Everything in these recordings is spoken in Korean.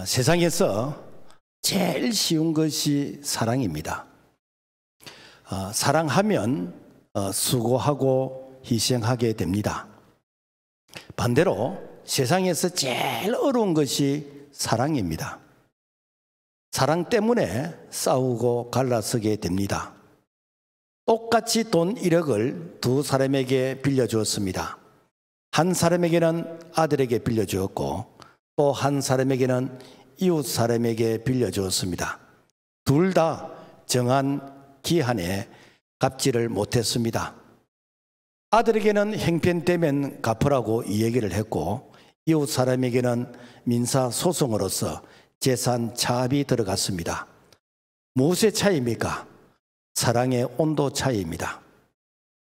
세상에서 제일 쉬운 것이 사랑입니다. 사랑하면 수고하고 희생하게 됩니다. 반대로 세상에서 제일 어려운 것이 사랑입니다. 사랑 때문에 싸우고 갈라서게 됩니다. 똑같이 돈 1억을 두 사람에게 빌려주었습니다. 한 사람에게는 아들에게 빌려주었고 또 한 사람에게는 이웃 사람에게 빌려주었습니다. 둘 다 정한 기한에 갚지를 못했습니다. 아들에게는 형편되면 갚으라고 이 얘기를 했고 이웃 사람에게는 민사소송으로서 재산 차압이 들어갔습니다. 무엇의 차이입니까? 사랑의 온도 차이입니다.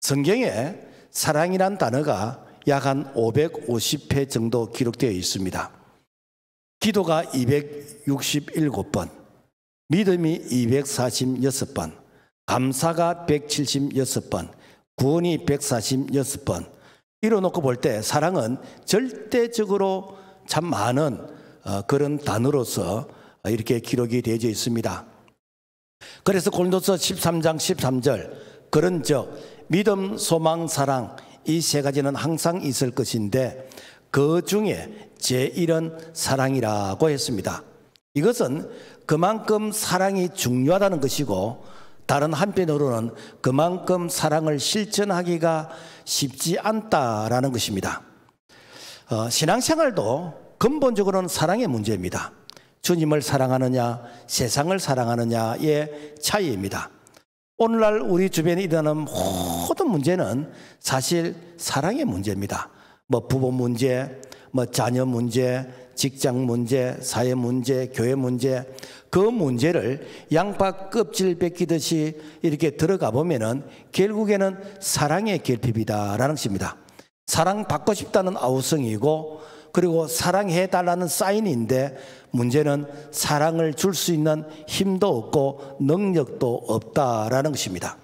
성경에 사랑이란 단어가 약 한 550회 정도 기록되어 있습니다. 기도가 267번, 믿음이 246번, 감사가 176번, 구원이 146번. 이뤄놓고 볼 때 사랑은 절대적으로 참 많은 그런 단어로서 이렇게 기록이 되어져 있습니다. 그래서 고린도서 13장 13절 그런즉 믿음, 소망, 사랑 이 세 가지는 항상 있을 것인데 그 중에 제1은 사랑이라고 했습니다. 이것은 그만큼 사랑이 중요하다는 것이고 다른 한편으로는 그만큼 사랑을 실천하기가 쉽지 않다라는 것입니다. 신앙생활도 근본적으로는 사랑의 문제입니다. 주님을 사랑하느냐 세상을 사랑하느냐의 차이입니다. 오늘날 우리 주변에 일어나는 모든 문제는 사실 사랑의 문제입니다. 부부 문제, 자녀 문제, 직장 문제, 사회 문제, 교회 문제, 그 문제를 양파 껍질 벗기듯이 이렇게 들어가 보면은 결국에는 사랑의 결핍이다라는 것입니다. 사랑받고 싶다는 아우성이고 그리고 사랑해달라는 사인인데 문제는 사랑을 줄 수 있는 힘도 없고 능력도 없다라는 것입니다.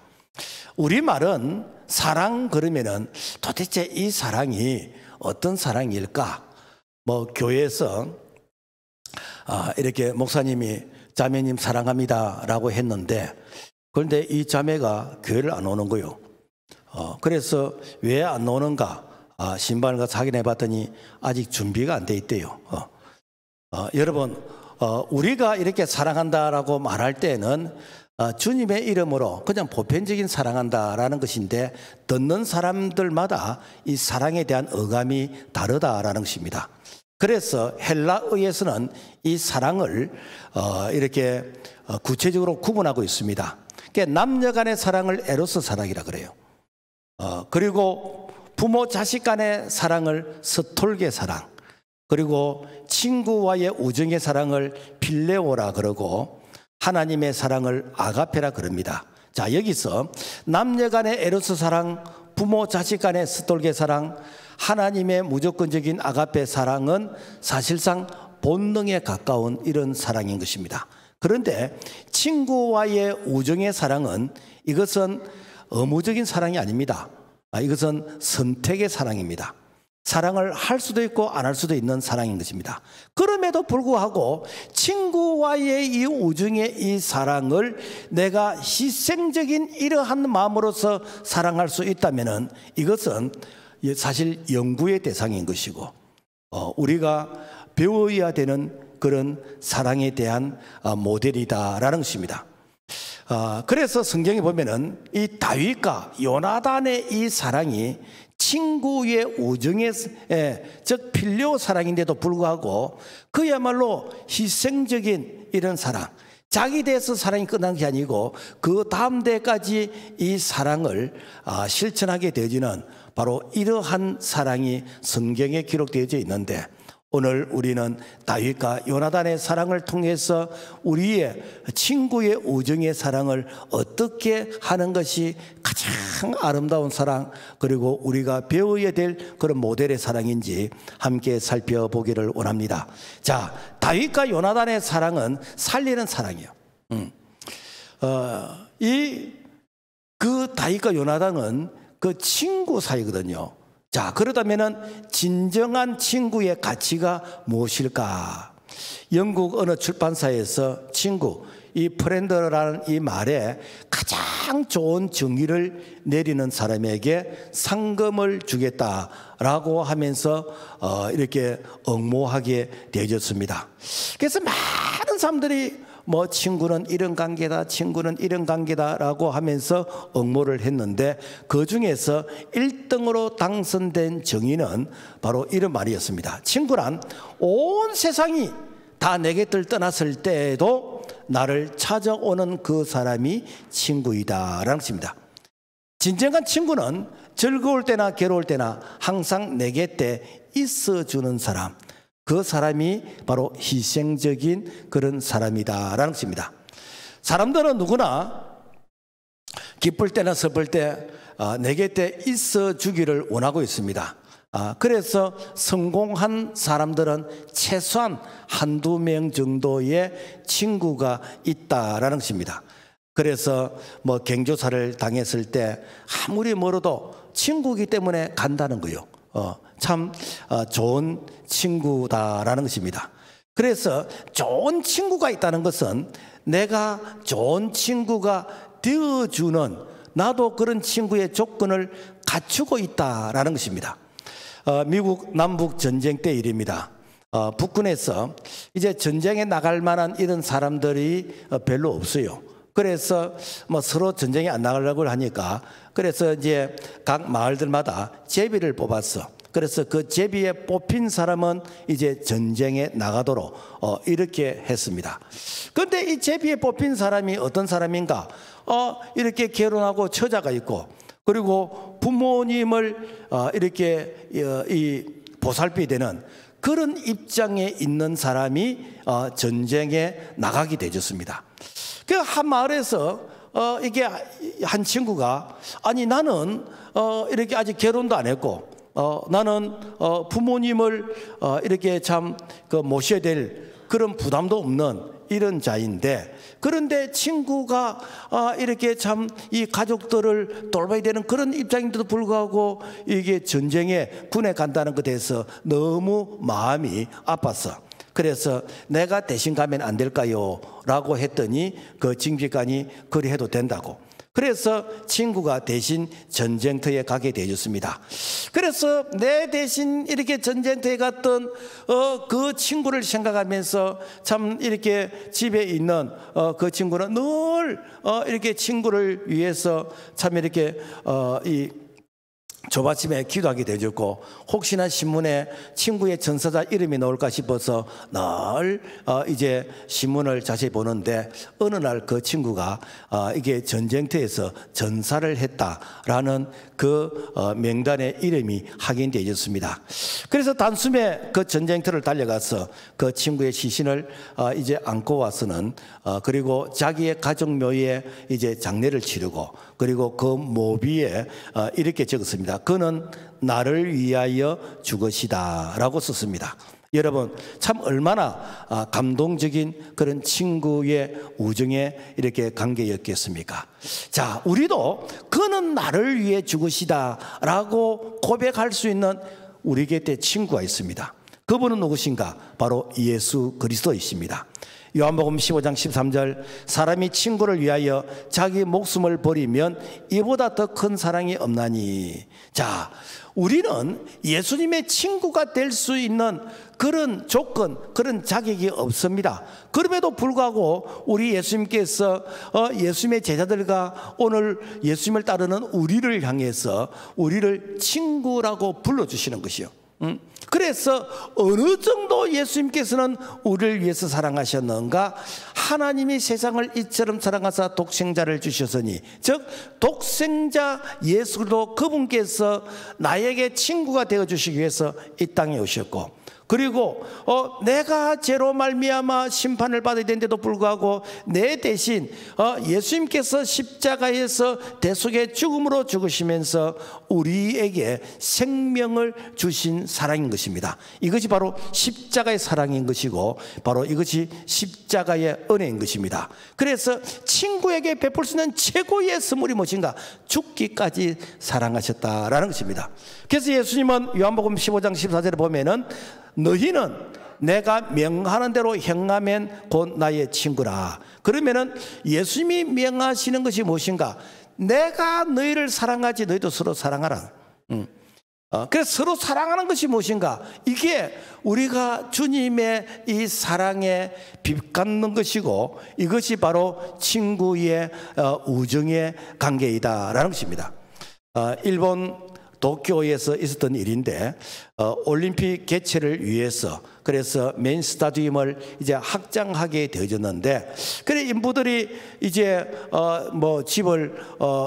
우리말은 사랑 그러면은 도대체 이 사랑이 어떤 사랑일까? 교회에서 이렇게 목사님이 자매님 사랑합니다 라고 했는데 그런데 이 자매가 교회를 안 오는 거요. 그래서 왜 안 오는가? 신방을 가서 확인해 봤더니 아직 준비가 안 돼 있대요. 여러분, 우리가 이렇게 사랑한다라고 말할 때는 주님의 이름으로 그냥 보편적인 사랑한다라는 것인데 듣는 사람들마다 이 사랑에 대한 어감이 다르다라는 것입니다. 그래서 헬라어에서는 이 사랑을 이렇게 구체적으로 구분하고 있습니다. 그러니까 남녀 간의 사랑을 에로스 사랑이라 그래요. 그리고 부모 자식 간의 사랑을 스톨게 사랑, 그리고 친구와의 우정의 사랑을 필레오라 그러고 하나님의 사랑을 아가페라 그럽니다. 자, 여기서 남녀 간의 에로스 사랑, 부모 자식 간의 스톨게 사랑, 하나님의 무조건적인 아가페 사랑은 사실상 본능에 가까운 이런 사랑인 것입니다. 그런데 친구와의 우정의 사랑은 이것은 의무적인 사랑이 아닙니다. 이것은 선택의 사랑입니다. 사랑을 할 수도 있고 안 할 수도 있는 사랑인 것입니다. 그럼에도 불구하고 친구와의 이 우정의 이 사랑을 내가 희생적인 이러한 마음으로서 사랑할 수 있다면 이것은 사실 연구의 대상인 것이고 우리가 배워야 되는 그런 사랑에 대한 모델이다라는 것입니다. 그래서 성경에 보면은 이 다윗과 요나단의 이 사랑이 친구의 우정의 즉 필요 사랑인데도 불구하고 그야말로 희생적인 이런 사랑, 자기 대해서 사랑이 끝난 게 아니고 그 다음 대까지 이 사랑을 실천하게 되지는 바로 이러한 사랑이 성경에 기록되어져 있는데 오늘 우리는 다윗과 요나단의 사랑을 통해서 우리의 친구의 우정의 사랑을 어떻게 하는 것이 가장 아름다운 사랑 그리고 우리가 배워야 될 그런 모델의 사랑인지 함께 살펴보기를 원합니다. 자, 다윗과 요나단의 사랑은 살리는 사랑이에요. 그 다윗과 요나단은 그 친구 사이거든요. 자, 그렇다면은 진정한 친구의 가치가 무엇일까? 영국 어느 출판사에서 친구, 이 프렌드라는 이 말에 가장 좋은 정의를 내리는 사람에게 상금을 주겠다라고 하면서 이렇게 응모하게 되어졌습니다. 그래서 많은 사람들이 뭐 친구는 이런 관계다, 친구는 이런 관계다라고 하면서 응모를 했는데 그 중에서 1등으로 당선된 정의는 바로 이런 말이었습니다. 친구란 온 세상이 다 내 곁을 떠났을 때에도 나를 찾아오는 그 사람이 친구이다라는 것입니다. 진정한 친구는 즐거울 때나 괴로울 때나 항상 내 곁에 있어주는 사람, 그 사람이 바로 희생적인 그런 사람이다라는 것입니다. 사람들은 누구나 기쁠 때나 슬플 때 내 곁에 있어주기를 원하고 있습니다. 그래서 성공한 사람들은 최소한 한두 명 정도의 친구가 있다라는 것입니다. 그래서 뭐 경조사를 당했을 때 아무리 멀어도 친구이기 때문에 간다는 거요. 참 좋은 친구다라는 것입니다. 그래서 좋은 친구가 있다는 것은 내가 좋은 친구가 되어주는, 나도 그런 친구의 조건을 갖추고 있다라는 것입니다. 미국 남북 전쟁 때 일입니다. 북군에서 이제 전쟁에 나갈 만한 이런 사람들이 별로 없어요. 그래서 뭐 서로 전쟁에 안 나가려고 하니까 그래서 이제 각 마을들마다 제비를 뽑았어. 그래서 그 제비에 뽑힌 사람은 이제 전쟁에 나가도록 이렇게 했습니다. 그런데 이 제비에 뽑힌 사람이 어떤 사람인가? 이렇게 결혼하고 처자가 있고, 그리고 부모님을 이렇게 보살펴야 되는 그런 입장에 있는 사람이 전쟁에 나가게 되었습니다. 그 한 마을에서 이게 한 친구가, 아니 나는 이렇게 아직 결혼도 안 했고 나는 부모님을 이렇게 참 모셔야 될 그런 부담도 없는 이런 자인데, 그런데 친구가 이렇게 참 이 가족들을 돌봐야 되는 그런 입장인데도 불구하고 이게 전쟁에 군에 간다는 것에 대해서 너무 마음이 아팠어. 그래서 내가 대신 가면 안 될까요? 라고 했더니 그 징집관이 그리 해도 된다고. 그래서 친구가 대신 전쟁터에 가게 되었습니다. 그래서 내 대신 이렇게 전쟁터에 갔던 그 친구를 생각하면서 참 이렇게 집에 있는 그 친구는 늘 이렇게 친구를 위해서 참 이렇게 이 조바심에 기도하게 되었고, 혹시나 신문에 친구의 전사자 이름이 나올까 싶어서 늘 이제 신문을 자세히 보는데, 어느 날 그 친구가 이게 전쟁터에서 전사를 했다라는 그 명단에 이름이 확인되었습니다. 그래서 단숨에 그 전쟁터를 달려가서 그 친구의 시신을 이제 안고 와서는 그리고 자기의 가족묘에 이제 장례를 치르고, 그리고 그 모비에 이렇게 적었습니다. 그는 나를 위하여 죽으시다 라고 썼습니다. 여러분, 참 얼마나 감동적인 그런 친구의 우정의 이렇게 관계였겠습니까? 자, 우리도 그는 나를 위해 죽으시다 라고 고백할 수 있는 우리 곁에 친구가 있습니다. 그분은 누구신가? 바로 예수 그리스도이십니다. 요한복음 15장 13절, 사람이 친구를 위하여 자기 목숨을 버리면 이보다 더 큰 사랑이 없나니. 자, 우리는 예수님의 친구가 될 수 있는 그런 조건, 그런 자격이 없습니다. 그럼에도 불구하고 우리 예수님께서 예수님의 제자들과 오늘 예수님을 따르는 우리를 향해서 우리를 친구라고 불러주시는 것이요. 그래서 어느 정도 예수님께서는 우리를 위해서 사랑하셨는가? 하나님이 세상을 이처럼 사랑하사 독생자를 주셨으니, 즉 독생자 예수도 그분께서 나에게 친구가 되어주시기 위해서 이 땅에 오셨고, 그리고 내가 죄로 말미암아 심판을 받아야 되는데도 불구하고 내 대신 예수님께서 십자가에서 대속의 죽음으로 죽으시면서 우리에게 생명을 주신 사랑인 것입니다. 이것이 바로 십자가의 사랑인 것이고, 바로 이것이 십자가의 은혜인 것입니다. 그래서 친구에게 베풀 수 있는 최고의 선물이 무엇인가? 죽기까지 사랑하셨다라는 것입니다. 그래서 예수님은 요한복음 15장 14절에 보면은 너희는 내가 명하는 대로 행하면 곧 나의 친구라. 그러면은 예수님이 명하시는 것이 무엇인가? 내가 너희를 사랑하지 너희도 서로 사랑하라. 그래서 서로 사랑하는 것이 무엇인가? 이게 우리가 주님의 이 사랑에 빚갚는 것이고, 이것이 바로 친구의 우정의 관계이다라는 것입니다. 일본 도쿄에서 있었던 일인데, 올림픽 개최를 위해서 그래서 메인 스타디움을 이제 확장하게 되어졌는데, 그래 인부들이 이제 뭐 집을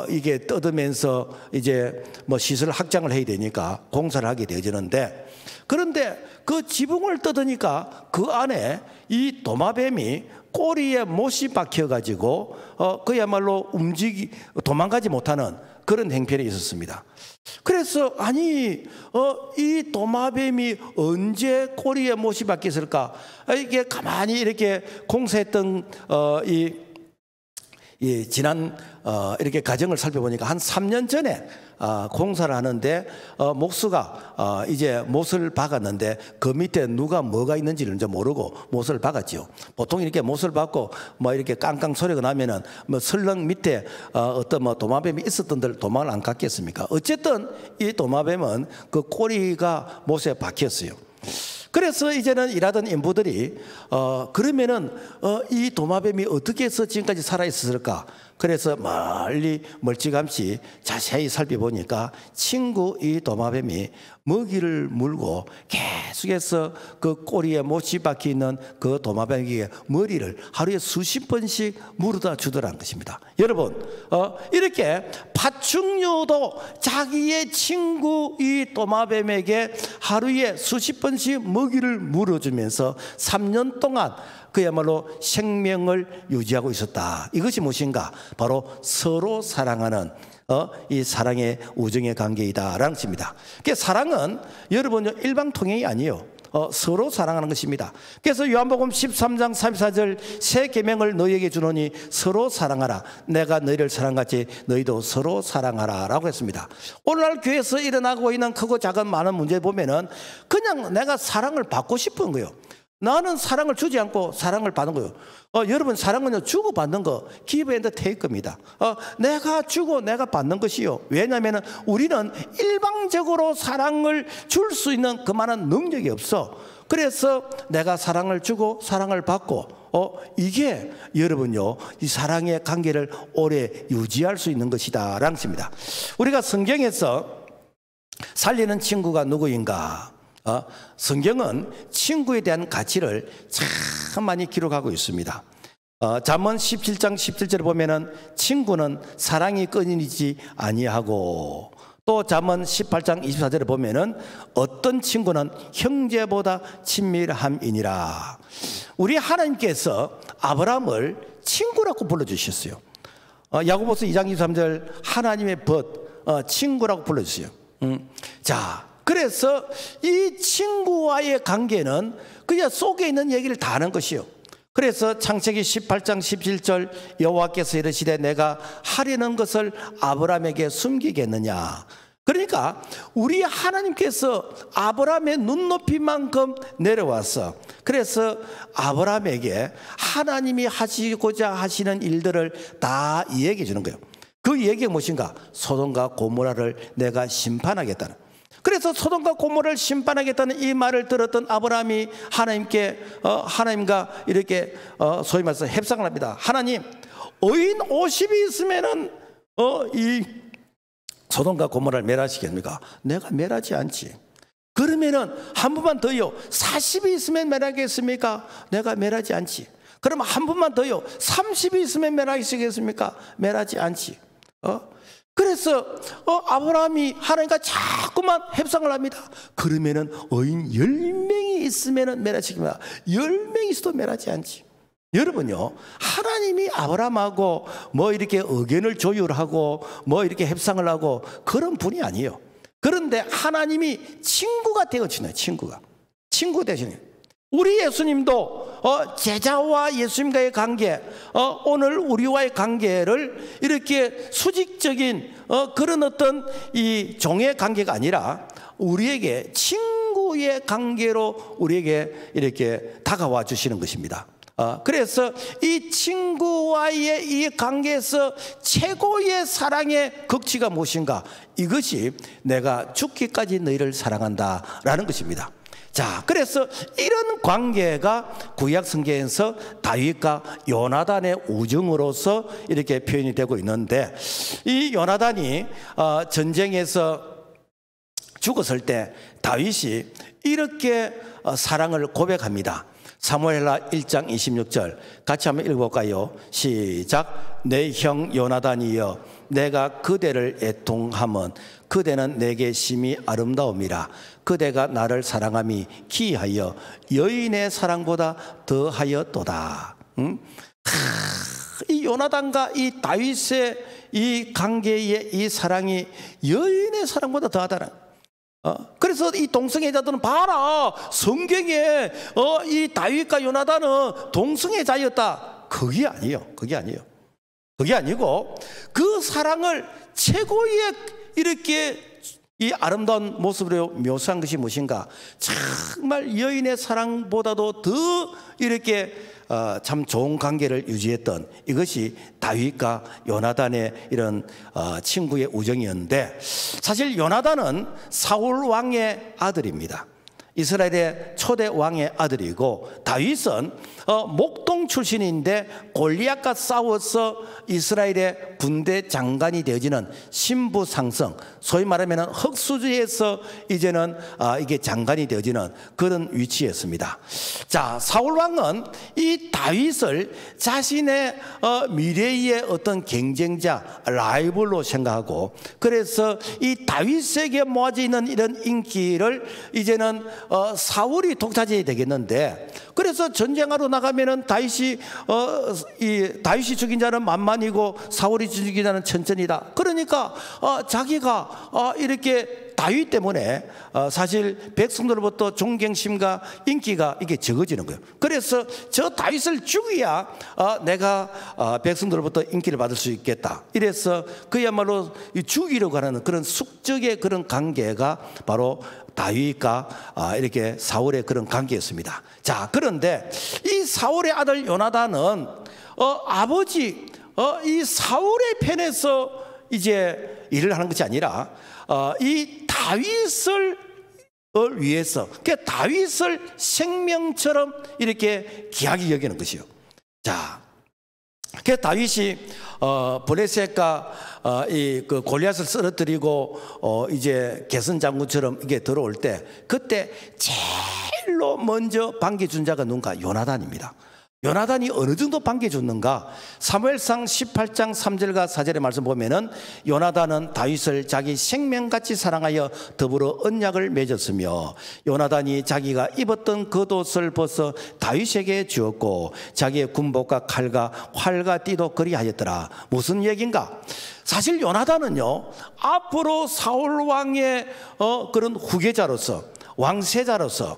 이게 뜯으면서 이제 뭐 시설 확장을 해야 되니까 공사를 하게 되어졌는데, 그런데 그 지붕을 뜯으니까 그 안에 이 도마뱀이 꼬리에 못이 박혀 가지고 그야말로 도망가지 못하는 그런 행편이 있었습니다. 그래서 아니 이 도마뱀이 언제 꼬리에 못이 박혔을까? 이게 가만히 이렇게 공사했던 지난 이렇게 과정을 살펴보니까 한 3년 전에 공사를 하는데 목수가 이제 못을 박았는데 그 밑에 누가 뭐가 있는지를 이제 모르고 못을 박았죠. 보통 이렇게 못을 박고 뭐 이렇게 깡깡 소리가 나면은 뭐 설렁 밑에 어떤 뭐 도마뱀이 있었던 들 도망을 안 갔겠습니까? 어쨌든 이 도마뱀은 그 꼬리가 못에 박혔어요. 그래서 이제는 일하던 인부들이 그러면은 이 도마뱀이 어떻게 해서 지금까지 살아 있었을까? 그래서 멀리 멀찌감치 자세히 살펴보니까 친구 이 도마뱀이 먹이를 물고 계속해서 그 꼬리에 못이 박혀 있는 그 도마뱀에게 머리를 하루에 수십 번씩 물어다 주더라는 것입니다. 여러분, 이렇게 파충류도 자기의 친구 이 도마뱀에게 하루에 수십 번씩 먹이를 물어주면서 3년 동안 그야말로 생명을 유지하고 있었다. 이것이 무엇인가? 바로 서로 사랑하는 이 사랑의 우정의 관계이다라는 것입니다. 그러니까 사랑은 여러분 일방통행이 아니에요. 서로 사랑하는 것입니다. 그래서 요한복음 13장 34절 새 계명을 너희에게 주노니 서로 사랑하라. 내가 너희를 사랑같이 너희도 서로 사랑하라 라고 했습니다. 오늘날 교회에서 일어나고 있는 크고 작은 많은 문제 보면은 그냥 내가 사랑을 받고 싶은 거예요. 나는 사랑을 주지 않고 사랑을 받는 거예요. 여러분, 사랑은요 주고받는 거, give and take입니다. 내가 주고 내가 받는 것이요. 왜냐하면 우리는 일방적으로 사랑을 줄 수 있는 그만한 능력이 없어. 그래서 내가 사랑을 주고 사랑을 받고 이게 여러분요 이 사랑의 관계를 오래 유지할 수 있는 것이다 라는 것입니다. 우리가 성경에서 살리는 친구가 누구인가? 성경은 친구에 대한 가치를 참 많이 기록하고 있습니다. 잠언 17장 17절에 보면은 친구는 사랑이 끊이지 아니하고, 또 잠언 18장 24절에 보면은 어떤 친구는 형제보다 친밀함이니라. 우리 하나님께서 아브라함을 친구라고 불러주셨어요. 야고보서 2장 23절 하나님의 벗 친구라고 불러주세요. 자, 그래서 이 친구와의 관계는 그냥 속에 있는 얘기를 다 하는 것이요. 그래서 창세기 18장 17절 여호와께서 이르시되 내가 하려는 것을 아브라함에게 숨기겠느냐. 그러니까 우리 하나님께서 아브라함의 눈높이만큼 내려와서 그래서 아브라함에게 하나님이 하시고자 하시는 일들을 다 이야기해 주는 거예요. 그 얘기가 무엇인가? 소돔과 고모라를 내가 심판하겠다는. 그래서 소돔과 고모라를 심판하겠다는 이 말을 들었던 아브라함이 하나님께 하나님과 이렇게 소위 말해서 협상을 합니다. 하나님, 의인 50이 있으면은 이 소돔과 고모라를 멸하시겠습니까? 내가 멸하지 않지. 그러면은 한 번만 더요. 40이 있으면 멸하겠습니까? 내가 멸하지 않지. 그럼 한 번만 더요. 30이 있으면 멸하시겠습니까? 멸하지 않지. 그래서 아브라함이 하나님과 자꾸만 협상을 합니다. 그러면은 의인 10명이 있으면은 멸하시겠습니까? 10명이 있어도 멸하지 않지. 여러분요, 하나님이 아브라함하고 뭐 이렇게 의견을 조율하고 뭐 이렇게 협상을 하고 그런 분이 아니에요. 그런데 하나님이 친구가 되어지네요. 친구 되시네요. 우리 예수님도 제자와 예수님과의 관계, 오늘 우리와의 관계를 이렇게 수직적인 그런 어떤 이 종의 관계가 아니라 우리에게 친구의 관계로 우리에게 이렇게 다가와 주시는 것입니다. 그래서 이 친구와의 이 관계에서 최고의 사랑의 극치가 무엇인가? 이것이 내가 죽기까지 너희를 사랑한다라는 것입니다. 자, 그래서 이런 관계가 구약 성경에서 다윗과 요나단의 우정으로서 이렇게 표현이 되고 있는데, 이 요나단이 전쟁에서 죽었을 때 다윗이 이렇게 사랑을 고백합니다. 사무엘하 1장 26절 같이 한번 읽어볼까요? 시작. 내 형 요나단이여, 내가 그대를 애통함은 그대는 내게 심히 아름다움이라. 그대가 나를 사랑함이 기하여 여인의 사랑보다 더하였도다. 이 요나단과 이 다윗의 이 관계의 이 사랑이 여인의 사랑보다 더하다는. 그래서 이 동성애자들은 봐라, 성경에 이 다윗과 요나단은 동성애자였다. 그게 아니에요. 그게 아니에요. 그게 아니고 그 사랑을 최고의 이렇게 이 아름다운 모습으로 묘사한 것이 무엇인가? 정말 여인의 사랑보다도 더 이렇게 참 좋은 관계를 유지했던 이것이 다윗과 요나단의 이런 친구의 우정이었는데, 사실 요나단은 사울 왕의 아들입니다. 이스라엘의 초대 왕의 아들이고, 다윗은 목동 출신인데 골리앗과 싸워서 이스라엘의 군대 장관이 되어지는 신부 상성, 소위 말하면 흑수지에서 이제는 이게 장관이 되어지는 그런 위치였습니다. 자, 사울 왕은 이 다윗을 자신의 미래의 어떤 경쟁자, 라이벌로 생각하고, 그래서 이 다윗에게 모아져 있는 이런 인기를 이제는 사울이 독차지해야 되겠는데, 그래서 전쟁하러 나가면은 다윗이 죽인 자는 만만이고 사울이 죽인 자는 천천이다. 그러니까 자기가 이렇게 다윗 때문에 사실 백성들로부터 존경심과 인기가 이게 적어지는 거예요. 그래서 저 다윗을 죽여야 내가 백성들로부터 인기를 받을 수 있겠다. 이래서 그야말로 죽이려고 하는 그런 숙적의 그런 관계가 바로 다윗과 이렇게 사울의 그런 관계였습니다. 자, 그런데 이 사울의 아들 요나단은 아버지 이 사울의 편에서 이제 일을 하는 것이 아니라 이 다윗을 위해서, 그러니까 다윗을 생명처럼 이렇게 귀하게 여기는 것이요. 자, 그 다윗이 블레셋과 그 골리앗을 쓰러뜨리고 이제 게선 장군처럼 이게 들어올 때, 그때 제일로 먼저 반겨준 자가 누군가? 요나단입니다. 요나단이 어느 정도 반겨줬는가? 사무엘상 18장 3절과 4절의 말씀 보면은 요나단은 다윗을 자기 생명같이 사랑하여 더불어 언약을 맺었으며, 요나단이 자기가 입었던 겉옷을 벗어 다윗에게 주었고 자기의 군복과 칼과 활과 띠도 그리하였더라. 무슨 얘기인가? 사실 요나단은요, 앞으로 사울 왕의 그런 후계자로서, 왕세자로서,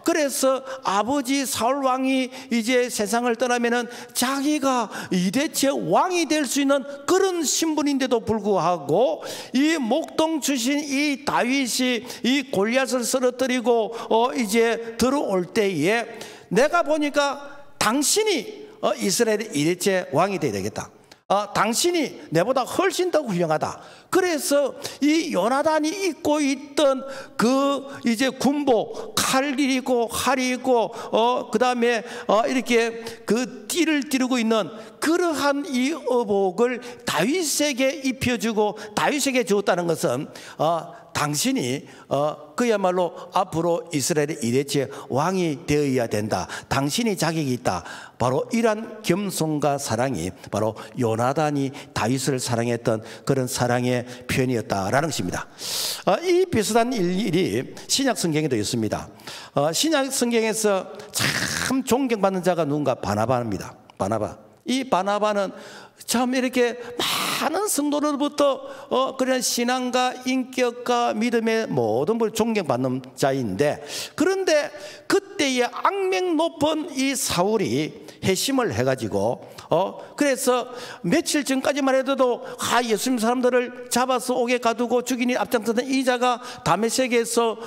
그래서 아버지 사울 왕이 이제 세상을 떠나면은 자기가 이대체 왕이 될 수 있는 그런 신분인데도 불구하고 이 목동 출신 이 다윗이 이 골리앗을 쓰러뜨리고 이제 들어올 때에 내가 보니까 당신이 이스라엘의 이대체 왕이 되어야 되겠다. 당신이 내보다 훨씬 더 훌륭하다. 그래서 이 요나단이 입고 있던 그 이제 군복, 칼이고 활이고 그 다음에 이렇게 그 띠를 띠르고 있는 그러한 이 의복을 다윗에게 입혀주고 다윗에게 주었다는 것은 당신이 그야말로 앞으로 이스라엘의 이대체 왕이 되어야 된다. 당신이 자격이 있다. 바로 이러한 겸손과 사랑이 바로 요나단이 다윗을 사랑했던 그런 사랑의 표현이었다라는 것입니다. 이 비슷한 일이 신약 성경에도 있습니다. 신약 성경에서 참 존경받는 자가 누군가? 바나바입니다. 바나바. 이 바나바는 참 이렇게 많은 성도로부터 그런 신앙과 인격과 믿음의 모든 걸 존경받는 자인데, 그런데 그때의 악명 높은 이 사울이 회심을 해가지고 그래서 며칠 전까지만 해도 예수님 사람들을 잡아서 옥에 가두고 죽이니 앞장서던 이자가 다메섹에서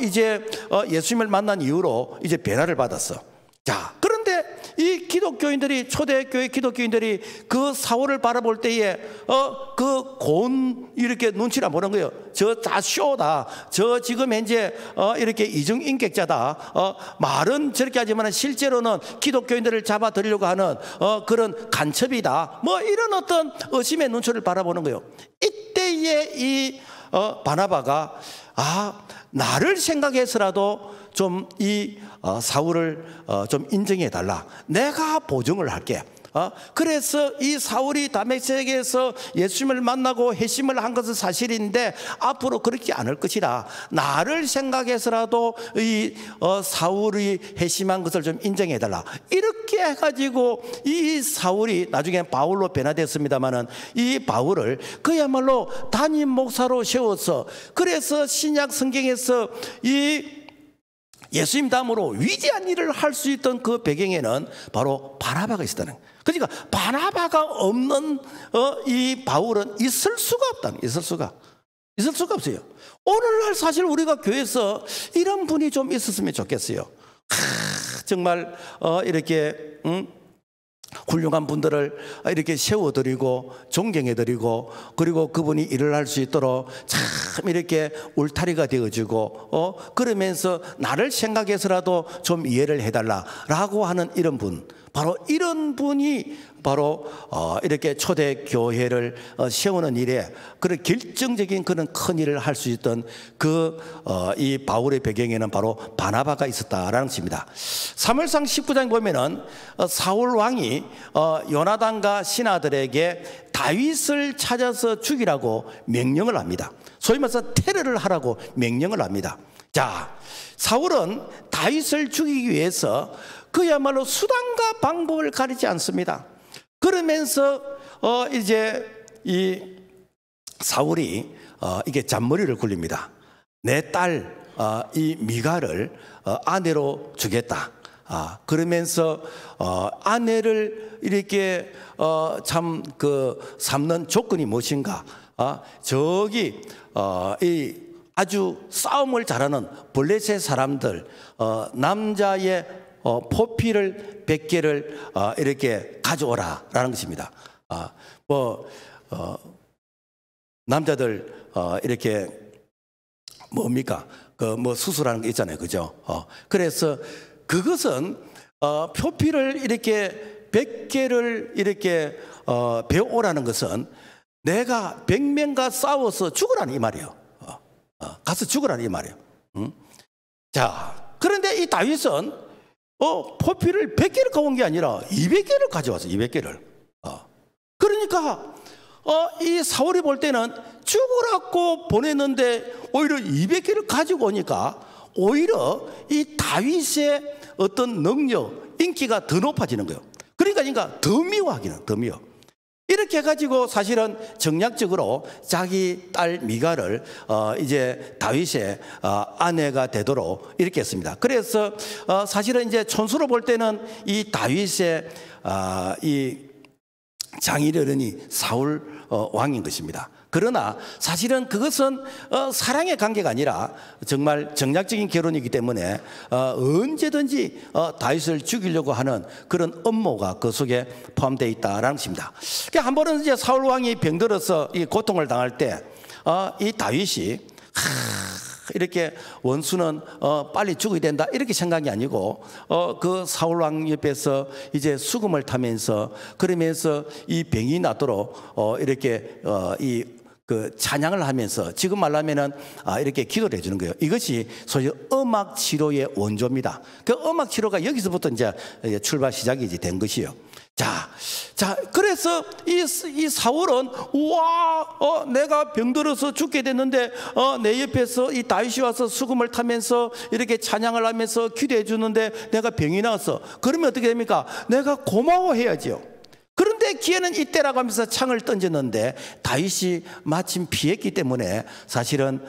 이제 예수님을 만난 이후로 이제 변화를 받았어. 자, 그런데 이 기독교인들이, 초대교회 기독교인들이 그 사울을 바라볼 때에 그 고운 이렇게 눈치를 안 보는 거예요. 저 다 쇼다. 저 지금 현재 이렇게 이중 인격자다. 말은 저렇게 하지만 실제로는 기독교인들을 잡아들이려고 하는 그런 간첩이다. 뭐 이런 어떤 의심의 눈초리를 바라보는 거예요. 이때에 이 바나바가 나를 생각해서라도 좀 이 사울을 좀 인정해 달라. 내가 보증을 할게. 그래서 이 사울이 다메섹에서 예수님을 만나고 회심을 한 것은 사실인데 앞으로 그렇지 않을 것이다. 나를 생각해서라도 이 사울이 회심한 것을 좀 인정해 달라. 이렇게 해가지고 이 사울이 나중에 바울로 변화됐습니다마는 이 바울을 그야말로 담임 목사로 세워서, 그래서 신약 성경에서 이 예수님 다음으로 위대한 일을 할 수 있던 그 배경에는 바로 바나바가 있었다는 거예요. 그러니까 바나바가 없는 이 바울은 있을 수가 없다는, 있을 수가 없어요. 오늘날 사실 우리가 교회에서 이런 분이 좀 있었으면 좋겠어요. 정말 이렇게 훌륭한 분들을 이렇게 세워드리고 존경해드리고, 그리고 그분이 일을 할 수 있도록 참 이렇게 울타리가 되어주고 그러면서 나를 생각해서라도 좀 이해를 해달라라고 하는 이런 분, 바로 이런 분이 바로 이렇게 초대교회를 세우는 일에 그런 결정적인 그런 큰 일을 할 수 있던 이 바울의 배경에는 바로 바나바가 있었다라는 것입니다. 사무엘상 19장 보면은 사울 왕이 요나단과 신하들에게 다윗을 찾아서 죽이라고 명령을 합니다. 소위 말해서 테러를 하라고 명령을 합니다. 자, 사울은 다윗을 죽이기 위해서 그야말로 수단과 방법을 가리지 않습니다. 그러면서 이제 이 사울이 이게 잔머리를 굴립니다. 내 딸 이 미갈을 아내로 주겠다. 그러면서 아내를 이렇게 참 삼는 조건이 무엇인가? 저기 이 아주 싸움을 잘하는 블레셋 사람들, 남자의 포피를 100개를 이렇게 가져오라라는 것입니다. 남자들 이렇게 뭡니까? 수술하는 게 있잖아요, 그죠? 그래서 그것은 표피를 이렇게 100개를 이렇게 배워오라는 것은 내가 100명과 싸워서 죽으라는 이 말이에요. 가서 죽으라는 이 말이에요. 자, 그런데 이 다윗은 포피를 100개를 가져온 게 아니라 200개를 가져왔어. 200개를. 그러니까 이 사울이 볼 때는 죽으라고 보냈는데 오히려 200개를 가지고 오니까 오히려 이 다윗의 어떤 능력, 인기가 더 높아지는 거예요. 그러니까 더 미워하기는, 더 미워. 이렇게 해가지고 사실은 정략적으로 자기 딸 미갈을 이제 다윗의 아내가 되도록 이렇게 했습니다. 그래서 사실은 이제 촌수로 볼 때는 이 다윗의 이 장인어른이 사울 왕인 것입니다. 그러나 사실은 그것은 사랑의 관계가 아니라 정말 정략적인 결혼이기 때문에 언제든지 다윗을 죽이려고 하는 그런 음모가 그 속에 포함되어 있다라는 것입니다. 그러니까 한 번은 이제 사울 왕이 병들어서 이 고통을 당할 때 이 다윗이 이렇게 원수는 빨리 죽어야 된다 이렇게 생각이 아니고 그 사울 왕 옆에서 이제 수금을 타면서 그러면서 이 병이 낫도록 이렇게 그 찬양을 하면서 지금 말하면은 이렇게 기도를 해주는 거예요. 이것이 소위 음악 치료의 원조입니다. 그 음악 치료가 여기서부터 이제 출발 시작이 된 것이요. 자, 그래서 이 사울은 내가 병들어서 죽게 됐는데 내 옆에서 이 다윗이 와서 수금을 타면서 이렇게 찬양을 하면서 기도해 주는데 내가 병이 나왔어. 그러면 어떻게 됩니까? 내가 고마워해야죠. 그런데 기회는 이때라고 하면서 창을 던졌는데 다윗이 마침 피했기 때문에 사실은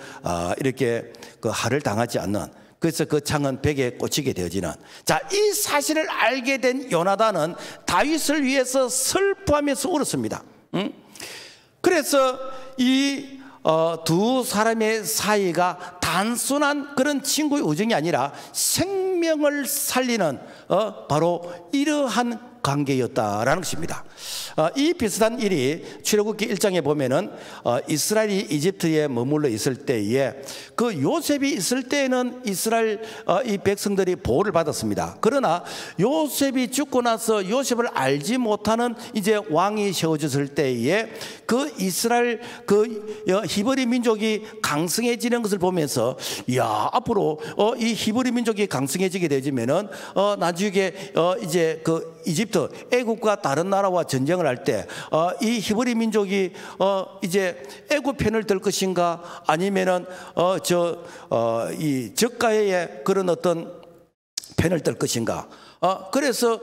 이렇게 그 할을 당하지 않는 그래서 그 창은 벽에 꽂히게 되어지는. 자, 이 사실을 알게 된 요나단은 다윗을 위해서 슬퍼하면서 울었습니다. 그래서 이 두 사람의 사이가 단순한 그런 친구의 우정이 아니라 생명을 살리는 바로 이러한 관계였다라는 것입니다. 이 비슷한 일이 출애굽기 1장에 보면은 이스라엘이 이집트에 머물러 있을 때에 그 요셉이 있을 때에는 이스라엘 이 백성들이 보호를 받았습니다. 그러나 요셉이 죽고 나서 요셉을 알지 못하는 이제 왕이 세워졌을 때에 그 이스라엘 그 히브리 민족이 강성해지는 것을 보면서 야, 앞으로 이 히브리 민족이 강성해지게 되지면은 나중에 이제 그 이집트 애국과 다른 나라와 전쟁을 할 때 이 히브리 민족이 이제 애국 편을 들 것인가 아니면은 이 적가의 그런 어떤 편을 들 것인가. 그래서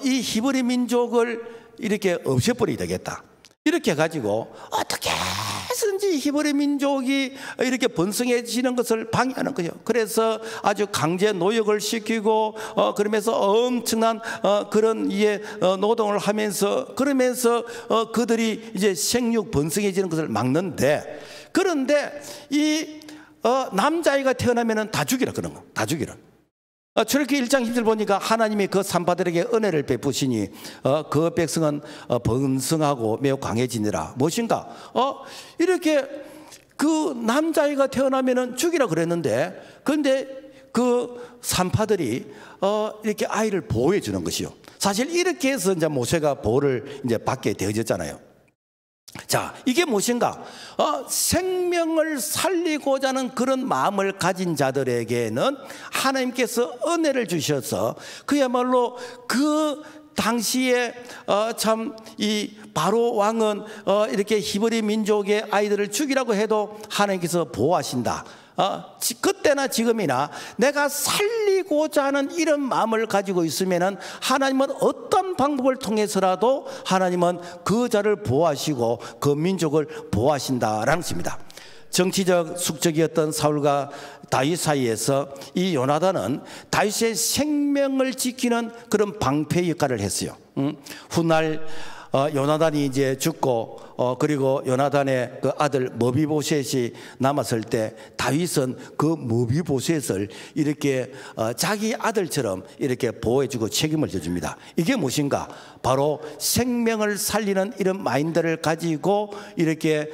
이 히브리 민족을 이렇게 없애버리게 되겠다. 이렇게 해가지고 어떻게 해서든지 히브리 민족이 이렇게 번성해지는 것을 방해하는 거예요. 그래서 아주 강제 노역을 시키고 그러면서 엄청난 그런 노동을 하면서 그러면서 그들이 이제 생육 번성해지는 것을 막는데, 그런데 이 남자아이가 태어나면은 다 죽이라 그런 거, 다 죽이라. 출애굽기 1장 10절 보니까 하나님이 그 산파들에게 은혜를 베푸시니 그 백성은 번성하고 매우 강해지니라. 무엇인가? 이렇게 그 남자아이가 태어나면은 죽이라 그랬는데, 그런데 그 산파들이 이렇게 아이를 보호해 주는 것이요. 사실 이렇게 해서 이제 모세가 보호를 이제 받게 되어졌잖아요. 자, 이게 무엇인가? 생명을 살리고자 하는 그런 마음을 가진 자들에게는 하나님께서 은혜를 주셔서 그야말로 그 당시에 참 이 바로 왕은 이렇게 히브리 민족의 아이들을 죽이라고 해도 하나님께서 보호하신다. 그때나 지금이나 내가 살리고자 하는 이런 마음을 가지고 있으면은 하나님은 어떤 방법을 통해서라도 하나님은 그 자를 보호하시고 그 민족을 보호하신다라는 것입니다. 정치적 숙적이었던 사울과 다윗 사이에서 이 요나단은 다윗의 생명을 지키는 그런 방패 역할을 했어요. 훗날 요나단이 이제 죽고 그리고 요나단의 그 아들 머비보셋이 남았을 때 다윗은 그 머비보셋을 이렇게 자기 아들처럼 이렇게 보호해주고 책임을 져줍니다. 이게 무엇인가? 바로 생명을 살리는 이런 마인드를 가지고 이렇게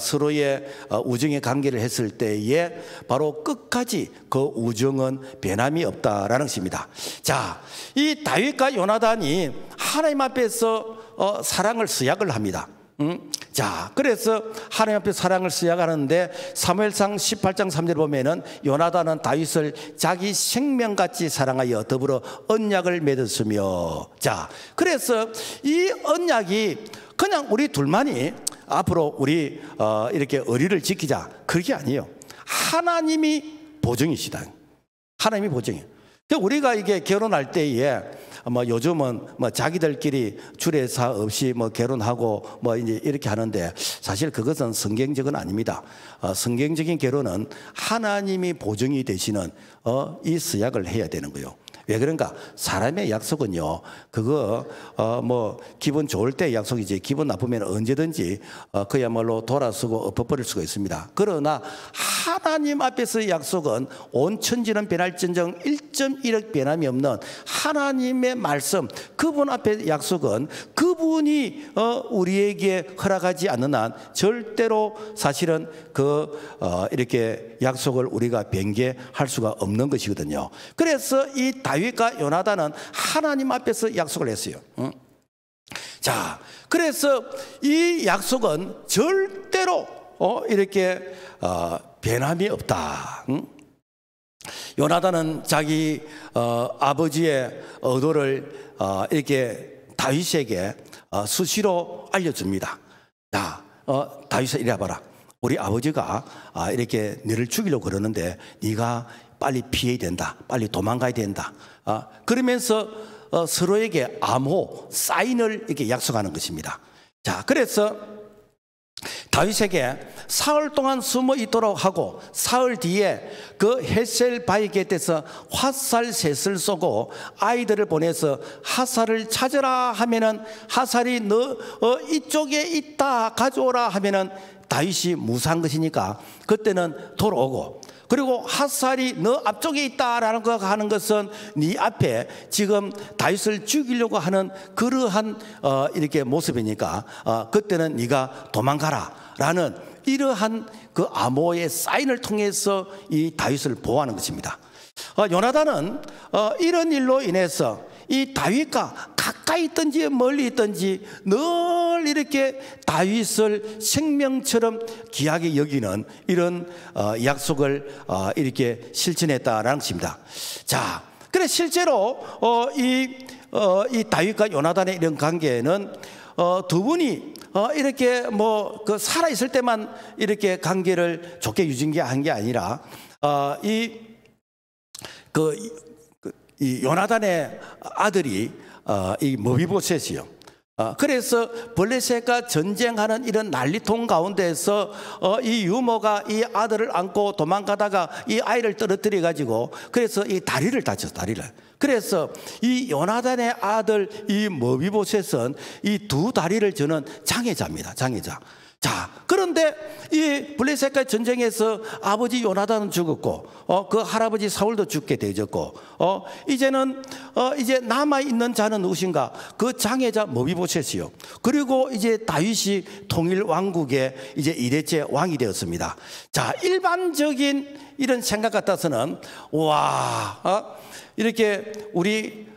서로의 우정의 관계를 했을 때에 바로 끝까지 그 우정은 변함이 없다라는 것입니다. 자, 이 다윗과 요나단이 하나님 앞에서 사랑을 서약을 합니다. 자, 그래서 하나님 앞에 사랑을 서약하는데 사무엘상 18장 3절 보면은 요나단은 다윗을 자기 생명같이 사랑하여 더불어 언약을 맺었으며, 자, 그래서 이 언약이 그냥 우리 둘만이 앞으로 우리 이렇게 의리를 지키자, 그게 아니에요. 하나님이 보증이시다. 하나님이 보증이에요. 우리가 이게 결혼할 때에 요즘은 자기들끼리 주례사 없이 결혼하고 이제 이렇게 하는데, 사실 그것은 성경적은 아닙니다. 성경적인 결혼은 하나님이 보증이 되시는 이 서약을 해야 되는 거예요. 왜 그런가? 사람의 약속은요, 그거 기분 좋을 때 약속이지 기분 나쁘면 언제든지 그야말로 돌아서고 엎어버릴 수가 있습니다. 그러나 하나님 앞에서의 약속은 온 천지는 변할진정 1.1억 변함이 없는 하나님의 말씀, 그분 앞에 약속은 그분이 우리에게 허락하지 않는 한 절대로 사실은 이렇게 약속을 우리가 변개할 수가 없는 것이거든요. 그래서 이 다윗과 요나단은 하나님 앞에서 약속을 했어요. 자, 그래서 이 약속은 절대로 이렇게 변함이 없다. 요나단은 자기 아버지의 의도를 이렇게 다윗에게 수시로 알려줍니다. 자, 다윗아, 이리 와봐라. 우리 아버지가 이렇게 너를 죽이려고 그러는데 네가 빨리 피해야 된다. 빨리 도망가야 된다. 그러면서 서로에게 암호, 사인을 이렇게 약속하는 것입니다. 자, 그래서 다윗에게 사흘 동안 숨어 있도록 하고 사흘 뒤에 그 헷셀 바위 곁에서 화살셋을 쏘고 아이들을 보내서 하살을 찾으라 하면은 하살이 너 이쪽에 있다 가져오라 하면은 다윗이 무사한 것이니까 그때는 돌아오고, 그리고 하살이 너 앞쪽에 있다라는 거 하는 것은 네 앞에 지금 다윗을 죽이려고 하는 그러한 이렇게 모습이니까 그때는 네가 도망가라라는 이러한 그 암호의 사인을 통해서 이 다윗을 보호하는 것입니다. 요나단은 이런 일로 인해서 이 다윗과 가까이 있든지 멀리 있든지 늘 이렇게 다윗을 생명처럼 귀하게 여기는 이런 약속을 이렇게 실천했다라는 것입니다. 자, 그래 실제로 이 다윗과 요나단의 이런 관계는 두 분이 이렇게 뭐 그 살아 있을 때만 이렇게 관계를 좋게 유지한 게 아니라 이 요나단의 아들이 이 머비보셋이요. 그래서 블레셋과 전쟁하는 이런 난리통 가운데서 이 유모가 이 아들을 안고 도망가다가 이 아이를 떨어뜨려 가지고 그래서 이 다리를 다쳤어, 다리를. 그래서 이 요나단의 아들 이 머비보셋은 이 두 다리를 저는 장애자입니다, 장애자. 자, 그런데 이 블레셋과 전쟁에서 아버지 요나단은 죽었고, 그 할아버지 사울도 죽게 되었고, 이제는 이제 남아 있는 자는 누구신가? 그 장애자 머비보셋이요. 그리고 이제 다윗이 통일 왕국의 이제 2대째 왕이 되었습니다. 자, 일반적인 이런 생각 같아서는 이렇게 우리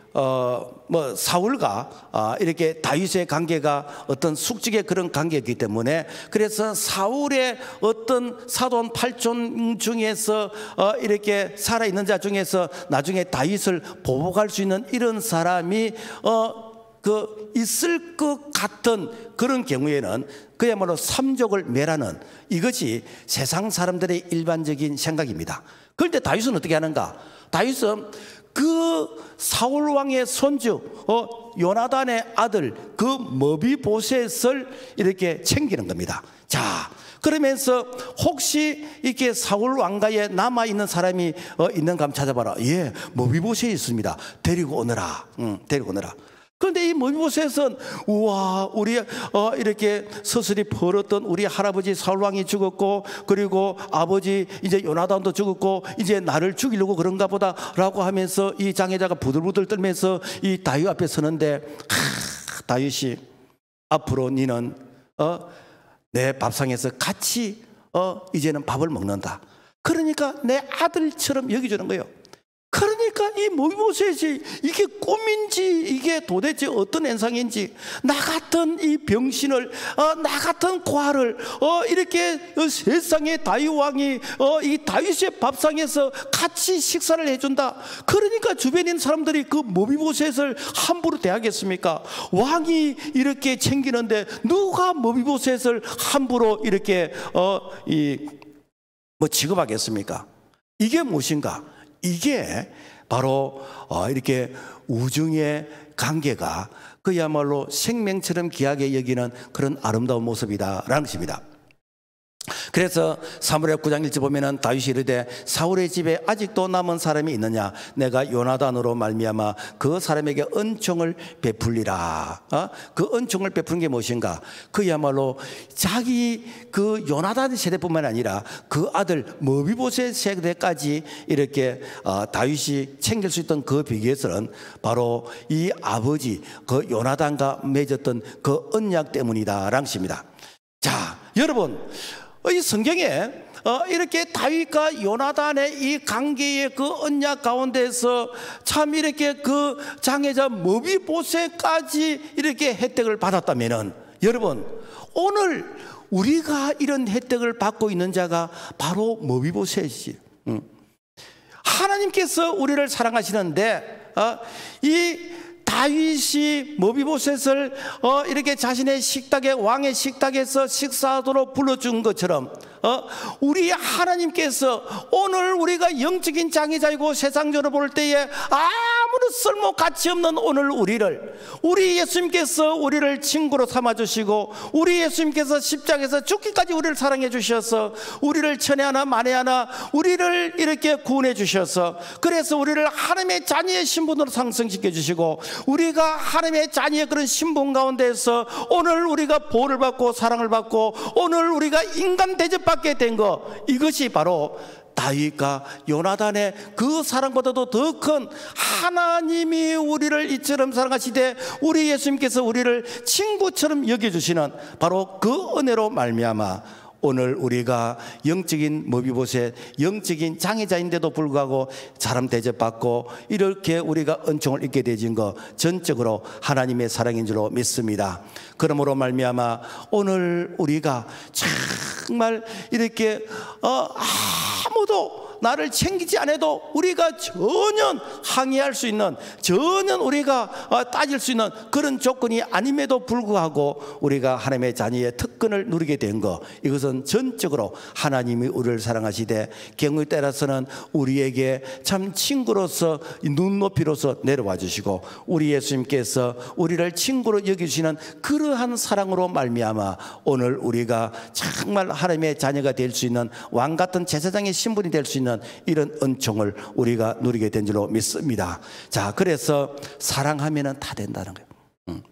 뭐 사울과 이렇게 다윗의 관계가 어떤 숙직의 그런 관계이기 때문에 그래서 사울의 어떤 사돈 팔촌 중에서 이렇게 살아있는 자 중에서 나중에 다윗을 보복할 수 있는 이런 사람이 있을 것 같은 그런 경우에는 그야말로 삼족을 멸하는 이것이 세상 사람들의 일반적인 생각입니다. 그런데 다윗은 어떻게 하는가? 다윗은 그 사울 왕의 손주 요나단의 아들 그 머비보셋을 이렇게 챙기는 겁니다. 자, 그러면서 혹시 이렇게 사울 왕가에 남아 있는 사람이 있는가 한번 찾아봐라. 예, 머비보셋이 있습니다. 데리고 오너라. 데리고 오너라. 그런데 이 머비보셋은 우리 이렇게 서슬이 벌었던 우리 할아버지 사울왕이 죽었고 그리고 아버지 이제 요나단도 죽었고 이제 나를 죽이려고 그런가 보다라고 하면서 이 장애자가 부들부들 떨면서 이 다윗 앞에 서는데 다윗이 앞으로 니는 내 밥상에서 같이 이제는 밥을 먹는다. 그러니까 내 아들처럼 여겨주는 거예요. 그러니까 이 머비보셋이 이게 꿈인지 이게 도대체 어떤 현상인지 나 같은 이 병신을 나 같은 과를 이렇게 세상의 다윗 왕이 이 다윗의 밥상에서 같이 식사를 해준다. 그러니까 주변에 있는 사람들이 그 머비보셋을 함부로 대하겠습니까? 왕이 이렇게 챙기는데 누가 머비보셋을 함부로 이렇게 취급하겠습니까? 이게 무엇인가? 이게 바로 이렇게 우정의 관계가 그야말로 생명처럼 귀하게 여기는 그런 아름다운 모습이다라는 것입니다. 그래서 사무엘 9장 1절 보면은 다윗이 이르되 사울의 집에 아직도 남은 사람이 있느냐? 내가 요나단으로 말미암아 그 사람에게 은총을 베풀리라. 그 은총을 베푸는 게 무엇인가? 그야말로 자기 그 요나단 세대뿐만 아니라 그 아들 머비보셋 세대까지 이렇게 다윗이 챙길 수 있던 그 비결은 바로 이 아버지 그 요나단과 맺었던 그 언약 때문이다라는 것입니다. 자, 여러분, 이 성경에 이렇게 다윗과 요나단의 이 관계의 그 언약 가운데서 참 이렇게 그 장애자 머비보셋까지 이렇게 혜택을 받았다면은 여러분, 오늘 우리가 이런 혜택을 받고 있는 자가 바로 머비보셋이지. 하나님께서 우리를 사랑하시는데 이 다윗이 머비보셋을 이렇게 자신의 식탁에 왕의 식탁에서 식사하도록 불러준 것처럼 우리 하나님께서 오늘 우리가 영적인 장애자이고 세상적으로 볼 때에 아무 아무런 쓸모 가치 없는 오늘 우리 예수님께서 우리를 친구로 삼아주시고, 우리 예수님께서 십자가에서 죽기까지 우리를 사랑해 주셔서 우리를 천에 하나 만에 하나 우리를 이렇게 구원해 주셔서, 그래서 우리를 하나님의 자녀의 신분으로 상승시켜 주시고, 우리가 하나님의 자녀의 그런 신분 가운데서 오늘 우리가 보호를 받고 사랑을 받고 오늘 우리가 인간 대접받게 된 것, 이것이 바로 다윗과 요나단의 그 사랑보다도 더 큰, 하나님이 우리를 이처럼 사랑하시되 우리 예수님께서 우리를 친구처럼 여겨주시는 바로 그 은혜로 말미암아 오늘 우리가 영적인 머비보셋, 영적인 장애자인데도 불구하고 사람 대접받고 이렇게 우리가 은총을 입게 되진 것 전적으로 하나님의 사랑인 줄로 믿습니다. 그러므로 말미암아 오늘 우리가 정말 이렇게 아무도 나를 챙기지 않아도 우리가 전혀 항의할 수 있는, 전혀 우리가 따질 수 있는 그런 조건이 아님에도 불구하고 우리가 하나님의 자녀의 특권을 누리게 된 것, 이것은 전적으로 하나님이 우리를 사랑하시되 경우에 따라서는 우리에게 참 친구로서 눈높이로서 내려와 주시고 우리 예수님께서 우리를 친구로 여기시는 그러한 사랑으로 말미암아 오늘 우리가 정말 하나님의 자녀가 될 수 있는 왕같은 제사장의 신분이 될 수 있는 이런 은총을 우리가 누리게 된 줄로 믿습니다. 자, 그래서 사랑하면은 다 된다는 거예요.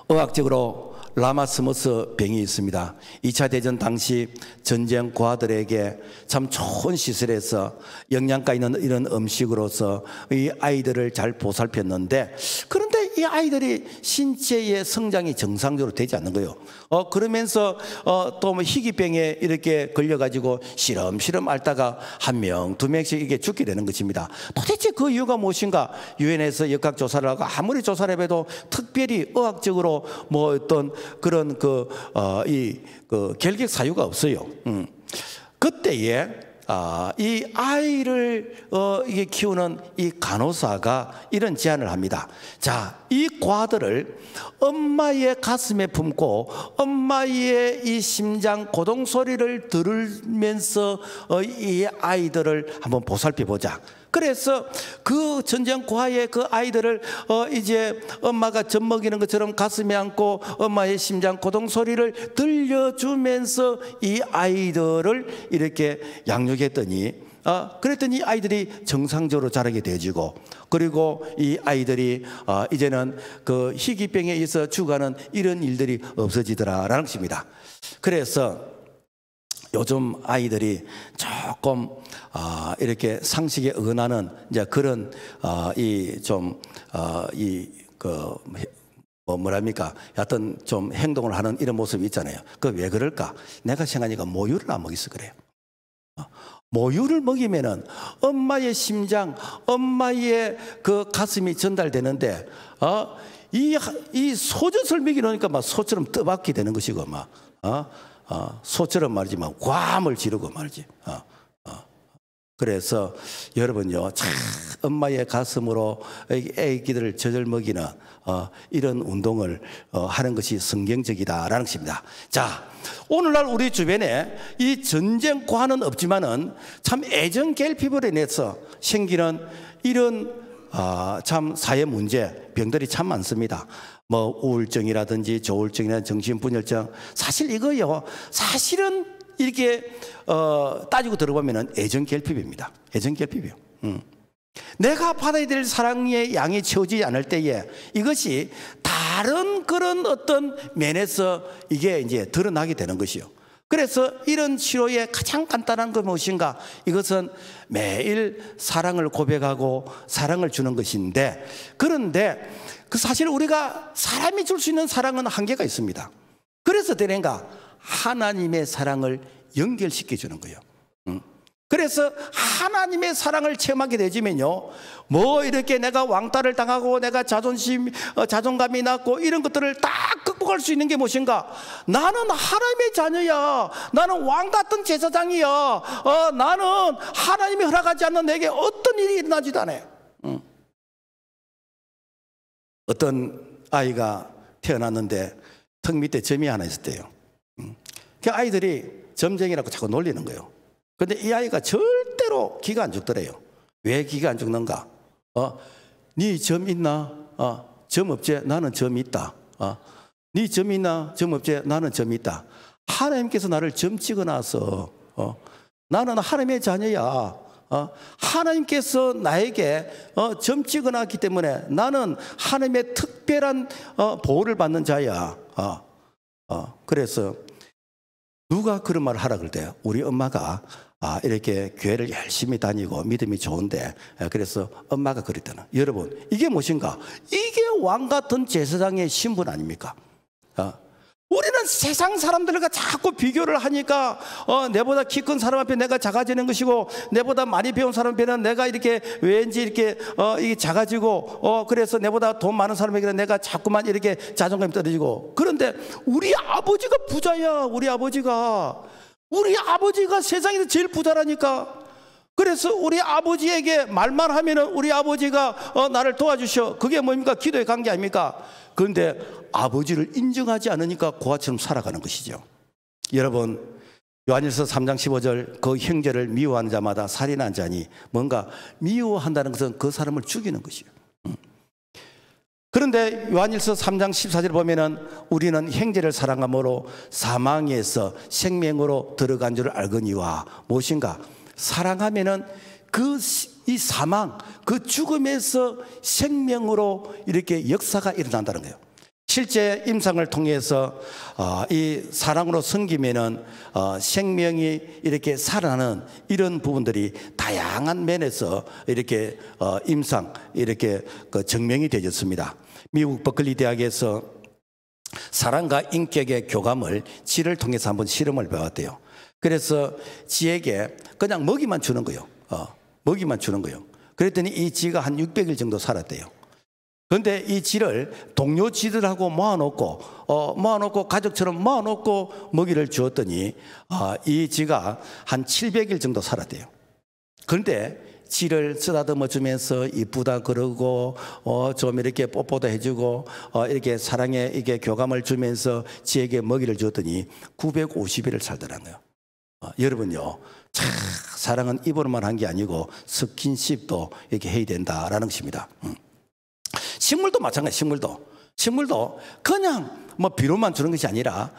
의학적으로 라마스머스 병이 있습니다. 2차 대전 당시 전쟁 고아들에게 참 좋은 시설에서 영양가 있는 이런 음식으로서 이 아이들을 잘 보살폈는데, 그런데 이 아이들이 신체의 성장이 정상적으로 되지 않는 거예요. 그러면서 또 뭐 희귀병에 이렇게 걸려가지고 시름시름 앓다가 한 명, 두 명씩 이게 죽게 되는 것입니다. 도대체 그 이유가 무엇인가? 유엔에서 역학 조사를 하고 아무리 조사를 해도 특별히 의학적으로 뭐 어떤 그런 결격 사유가 없어요. 그때에 이 아이를 이게 키우는 이 간호사가 이런 제안을 합니다. 자, 이 과들을 엄마의 가슴에 품고 엄마의 이 심장 고동 소리를 들으면서 이 아이들을 한번 보살펴 보자. 그래서 그 전쟁 고아의 그 아이들을 이제 엄마가 젖 먹이는 것처럼 가슴에 안고 엄마의 심장 고동 소리를 들려주면서 이 아이들을 이렇게 양육했더니 그랬더니 아이들이 정상적으로 자라게 되어지고, 그리고 이 아이들이 이제는 그 희귀병에 의해서 죽어가는 이런 일들이 없어지더라라는 것입니다. 그래서 요즘 아이들이 조금 이렇게 상식에 어긋나는 이제 그런 뭐랍니까? 하여튼 좀 행동을 하는 이런 모습이 있잖아요. 그 왜 그럴까? 내가 생각하니까 모유를 안 먹여서 그래요. 모유를 먹이면은 엄마의 심장, 엄마의 그 가슴이 전달되는데 이 소젖을 먹이려니까 막 소처럼 떠받게 되는 것이고 막 소처럼 말이지 막 괌을 지르고 말이지. 그래서 여러분요, 참 엄마의 가슴으로 애기들을 젖을 먹이는 이런 운동을 하는 것이 성경적이다라는 것입니다. 자, 오늘날 우리 주변에 이 전쟁 고아는 없지만은 참 애정 결핍으로 인해서 생기는 이런 참 사회 문제, 병들이 참 많습니다. 뭐 우울증이라든지 조울증이나 정신분열증, 사실 이거요, 사실은 이렇게 따지고 들어보면 애정 결핍입니다. 애정 결핍이요. 내가 받아야 될 사랑의 양이 채워지지 않을 때에 이것이 다른 그런 어떤 면에서 이게 이제 드러나게 되는 것이요. 그래서 이런 치료의 가장 간단한 건 무엇인가? 이것은 매일 사랑을 고백하고 사랑을 주는 것인데, 그런데 그 사실 우리가 사람이 줄 수 있는 사랑은 한계가 있습니다. 그래서 되는가? 하나님의 사랑을 연결시켜 주는 거예요. 그래서 하나님의 사랑을 체험하게 되지면요, 뭐 이렇게 내가 왕따를 당하고 내가 자존감이 낮고 이런 것들을 다 극복할 수 있는 게 무엇인가? 나는 하나님의 자녀야. 나는 왕 같은 제사장이야. 나는 하나님이 허락하지 않는 내게 어떤 일이 일어나지도 않아요. 어떤 아이가 태어났는데 턱 밑에 점이 하나 있었대요. 그 아이들이 점쟁이라고 자꾸 놀리는 거예요. 그런데 이 아이가 절대로 기가 안 죽더래요. 왜 기가 안 죽는가? 네 점 있나? 점 없지? 나는 점 있다. 네 점 있나? 점 없지? 나는 점 있다. 하나님께서 나를 점 찍어놔서 나는 하나님의 자녀야. 하나님께서 나에게 점 찍어놨기 때문에 나는 하나님의 특별한 보호를 받는 자야. 그래서 누가 그런 말을 하라 그럴 때 우리 엄마가 이렇게 교회를 열심히 다니고 믿음이 좋은데 그래서 엄마가 그랬다는. 여러분 이게 무엇인가? 이게 왕 같은 제사장의 신분 아닙니까? 우리는 세상 사람들과 자꾸 비교를 하니까 내보다 키 큰 사람 앞에 내가 작아지는 것이고 내보다 많이 배운 사람 앞에는 내가 이렇게 왠지 이렇게 이게 작아지고 그래서 내보다 돈 많은 사람에게는 내가 자꾸만 이렇게 자존감이 떨어지고. 그런데 우리 아버지가 부자야. 우리 아버지가 세상에서 제일 부자라니까. 그래서 우리 아버지에게 말만 하면은 우리 아버지가 나를 도와주셔. 그게 뭡니까? 기도의 관계 아닙니까? 그런데 아버지를 인정하지 않으니까 고아처럼 살아가는 것이죠. 여러분 요한일서 3장 15절 그 형제를 미워하는 자마다 살인한 자니 뭔가 미워한다는 것은 그 사람을 죽이는 것이에요. 그런데 요한일서 3장 14절 보면은 우리는 형제를 사랑함으로 사망에서 생명으로 들어간 줄 알거니와 무엇인가? 사랑하면은 이 사망, 그 죽음에서 생명으로 이렇게 역사가 일어난다는 거예요. 실제 임상을 통해서 이 사랑으로 섬기면은 생명이 이렇게 살아나는 이런 부분들이 다양한 면에서 이렇게 임상 이렇게 증명이 되었습니다. 미국 버클리 대학에서 사랑과 인격의 교감을 지를 통해서 한번 실험을 배웠대요. 그래서 지에게 그냥 먹이만 주는 거예요. 먹이만 주는 거예요. 그랬더니 이 지가 한 600일 정도 살았대요. 그런데 이 지를 동료 지들하고 모아놓고 가족처럼 모아놓고 먹이를 주었더니 이 지가 한 700일 정도 살았대요. 그런데 지를 쓰다듬어 주면서 이쁘다 그러고 좀 이렇게 뽀뽀도 해주고 이렇게 이게 교감을 주면서 지에게 먹이를 주었더니 950일을 살더라는 거예요. 여러분요, 사랑은 입으로만 한 게 아니고 스킨십도 이렇게 해야 된다라는 것입니다. 식물도 마찬가지. 식물도 그냥 비료만 주는 것이 아니라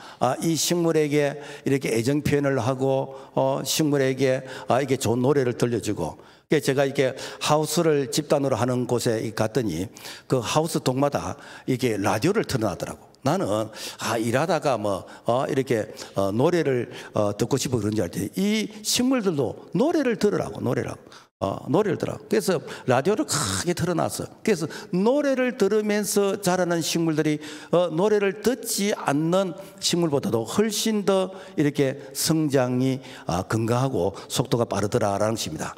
이 식물에게 이렇게 애정 표현을 하고 식물에게 이게 좋은 노래를 들려주고. 제가 이렇게 하우스를 집단으로 하는 곳에 갔더니 그 하우스 동마다 이게 라디오를 틀어놨더라고. 나는 일하다가 이렇게 노래를 듣고 싶어 그런 줄 알았더니 이 식물들도 노래를 들으라고. 노래를 들어. 그래서 라디오를 크게 틀어놨어. 그래서 노래를 들으면서 자라는 식물들이 노래를 듣지 않는 식물보다도 훨씬 더 이렇게 성장이 건강하고 속도가 빠르더라라는 것입니다.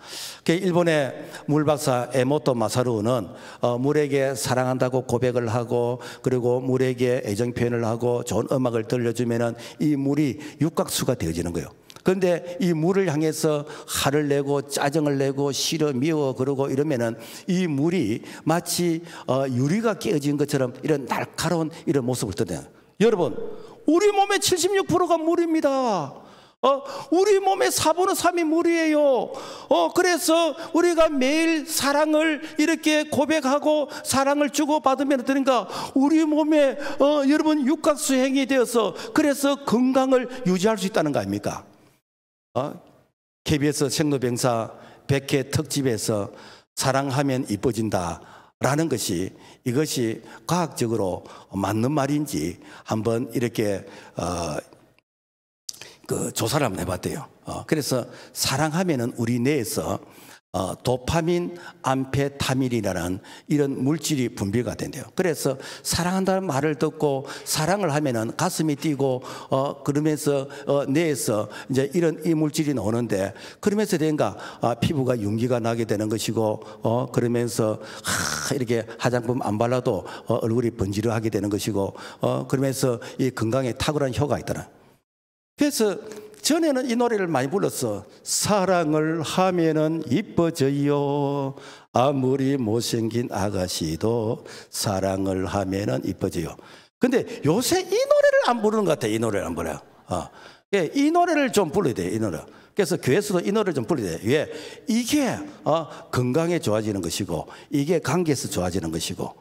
일본의 물박사 에모토 마사루는 물에게 사랑한다고 고백을 하고 그리고 물에게 애정 표현을 하고 좋은 음악을 들려주면은 이 물이 육각수가 되어지는 거예요. 그런데 이 물을 향해서 화를 내고 짜증을 내고 싫어 미워 그러고 이러면은 이 물이 마치 유리가 깨어진 것처럼 이런 날카로운 이런 모습을 띠네요. 여러분, 우리 몸의 76%가 물입니다. 우리 몸의 4분의 3이 물이에요. 그래서 우리가 매일 사랑을 이렇게 고백하고 사랑을 주고 받으면 어떠니까 우리 몸에 여러분 육각수행이 되어서 그래서 건강을 유지할 수 있다는 거 아닙니까? KBS 생로병사 100회 특집에서 사랑하면 이뻐진다 라는 것이 이것이 과학적으로 맞는 말인지 한번 이렇게 조사를 한번 해봤대요. 그래서 사랑하면은 우리 뇌에서 도파민, 암페타민이라는 이런 물질이 분비가 된대요. 그래서 사랑한다는 말을 듣고 사랑을 하면은 가슴이 뛰고 그러면서 뇌에서 이제 이런 이 물질이 나오는데 그러면서 된가 피부가 윤기가 나게 되는 것이고 그러면서 이렇게 화장품 안 발라도 얼굴이 번지르하게 되는 것이고 그러면서 이 건강에 탁월한 효과가 있더라. 그래서 전에는 이 노래를 많이 불렀어. 사랑을 하면은 이뻐져요. 아무리 못생긴 아가씨도 사랑을 하면은 이뻐져요. 근데 요새 이 노래를 안 부르는 것 같아. 이 노래를 안 불러요. 이 노래를 좀 불러야 돼. 이 노래. 그래서 교회에서도 이 노래를 좀 불러야 돼요. 왜? 이게 건강에 좋아지는 것이고 이게 관계에서 좋아지는 것이고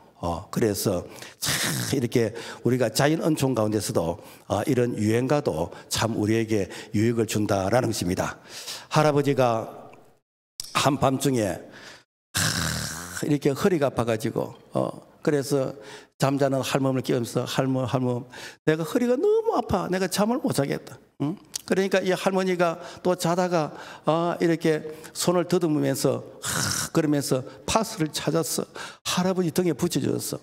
그래서 참 이렇게 우리가 자연 은총 가운데서도 이런 유행가도 참 우리에게 유익을 준다라는 것입니다. 할아버지가 한밤중에 이렇게 허리가 아파가지고 그래서 잠자는 할멈을 깨우면서 할멈 내가 허리가 너무 아파. 내가 잠을 못 자겠다. 응? 그러니까 이 할머니가 또 자다가 이렇게 손을 더듬으면서 그러면서 파스를 찾았어. 할아버지 등에 붙여줬어.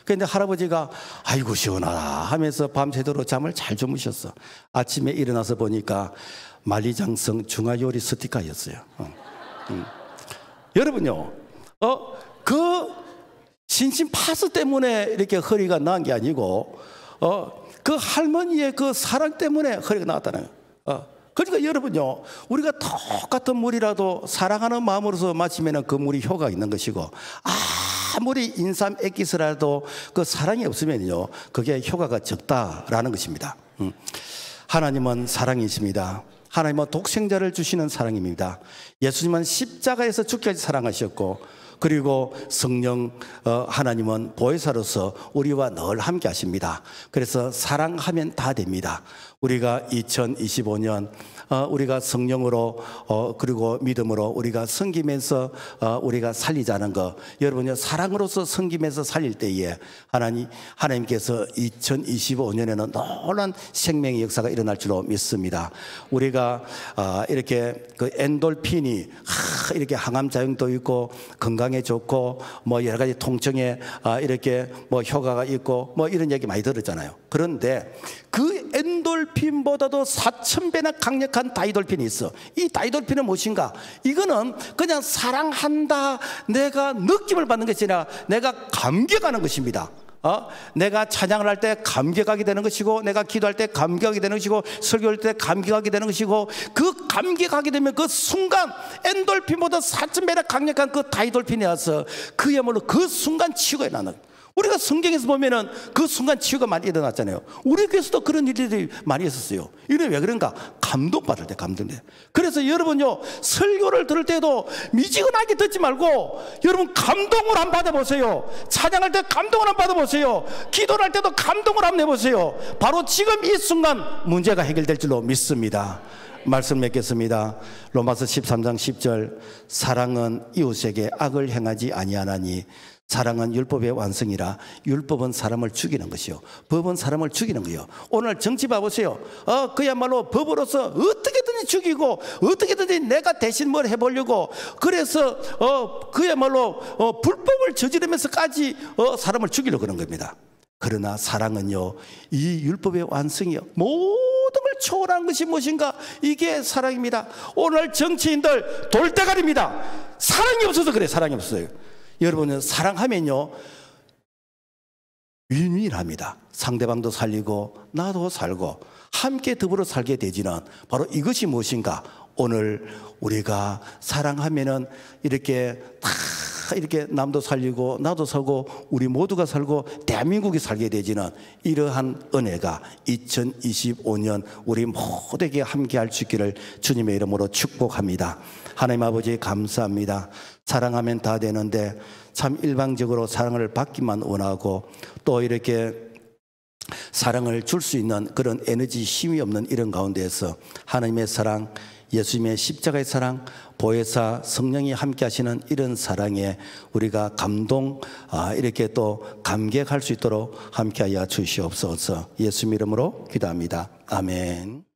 그런데 할아버지가 아이고 시원하다 하면서 밤새도록 잠을 잘 주무셨어. 아침에 일어나서 보니까 만리장성 중화요리 스티커였어요. 여러분요, 그 신신 파스 때문에 이렇게 허리가 나은 게 아니고 그 할머니의 그 사랑 때문에 허리가 나왔다는 거예요. 그러니까 여러분요, 우리가 똑같은 물이라도 사랑하는 마음으로서 마시면 그 물이 효과가 있는 것이고 아무리 인삼 액기스라도 그 사랑이 없으면요 그게 효과가 적다라는 것입니다. 하나님은 사랑이십니다. 하나님은 독생자를 주시는 사랑입니다. 예수님은 십자가에서 죽기까지 사랑하셨고 그리고 성령 하나님은 보혜사로서 우리와 늘 함께 하십니다. 그래서 사랑하면 다 됩니다. 우리가 2025년 우리가 성령으로 그리고 믿음으로 우리가 섬기면서 우리가 살리자는 거, 여러분요 사랑으로서 섬기면서 살릴 때에 하나님께서 2025년에는 놀라운 생명의 역사가 일어날 줄로 믿습니다. 우리가 이렇게 그 엔돌핀이 이렇게 항암 작용도 있고 건강에 좋고 뭐 여러 가지 통증에 이렇게 뭐 효과가 있고 뭐 이런 얘기 많이 들었잖아요. 그런데 그 엔돌핀보다도 4,000배나 강력한 다이돌핀이 있어. 이 다이돌핀은 무엇인가? 이거는 그냥 사랑한다, 내가 느낌을 받는 것이 아니라 내가 감격하는 것입니다. 내가 찬양을 할 때 감격하게 되는 것이고, 내가 기도할 때 감격하게 되는 것이고, 설교할 때 감격하게 되는 것이고, 그 감격하게 되면 그 순간 엔돌핀보다 4,000배나 강력한 그 다이돌핀이 와서 그야말로 그 순간 치유가 일어나는 거예요. 우리가 성경에서 보면은 그 순간 치유가 많이 일어났잖아요. 우리 교회에서도 그런 일들이 많이 있었어요. 이게 왜 그런가? 감동받을 때, 감동돼. 그래서 여러분요, 설교를 들을 때도 미지근하게 듣지 말고 여러분 감동을 한번 받아보세요. 찬양할 때 감동을 한번 받아보세요. 기도를 할 때도 감동을 한번 해보세요. 바로 지금 이 순간 문제가 해결될 줄로 믿습니다. 말씀 맺겠습니다. 로마서 13장 10절, 사랑은 이웃에게 악을 행하지 아니하나니 사랑은 율법의 완성이라. 율법은 사람을 죽이는 것이요, 법은 사람을 죽이는 거요. 오늘 정치 봐보세요. 그야말로 법으로서 어떻게든지 죽이고 어떻게든지 내가 대신 뭘 해보려고, 그래서 그야말로 불법을 저지르면서까지 사람을 죽이려고 그런 겁니다. 그러나 사랑은요, 이 율법의 완성이요, 모든 걸 초월한 것이 무엇인가? 이게 사랑입니다. 오늘 정치인들 돌대가리입니다. 사랑이 없어서 그래. 사랑이 없어요. 여러분은 사랑하면요 윈윈합니다. 상대방도 살리고 나도 살고 함께 더불어 살게 되지는 바로 이것이 무엇인가? 오늘 우리가 사랑하면은 이렇게 다 이렇게 남도 살리고 나도 살고 우리 모두가 살고 대한민국이 살게 되지는 이러한 은혜가 2025년 우리 모두에게 함께할 수 있기를 주님의 이름으로 축복합니다. 하나님 아버지 감사합니다. 사랑하면 다 되는데 참 일방적으로 사랑을 받기만 원하고 또 이렇게 사랑을 줄 수 있는 그런 에너지 힘이 없는 이런 가운데에서 하나님의 사랑, 예수님의 십자가의 사랑, 보혜사 성령이 함께 하시는 이런 사랑에 우리가 이렇게 또 감격할 수 있도록 함께하여 주시옵소서. 예수님 이름으로 기도합니다. 아멘.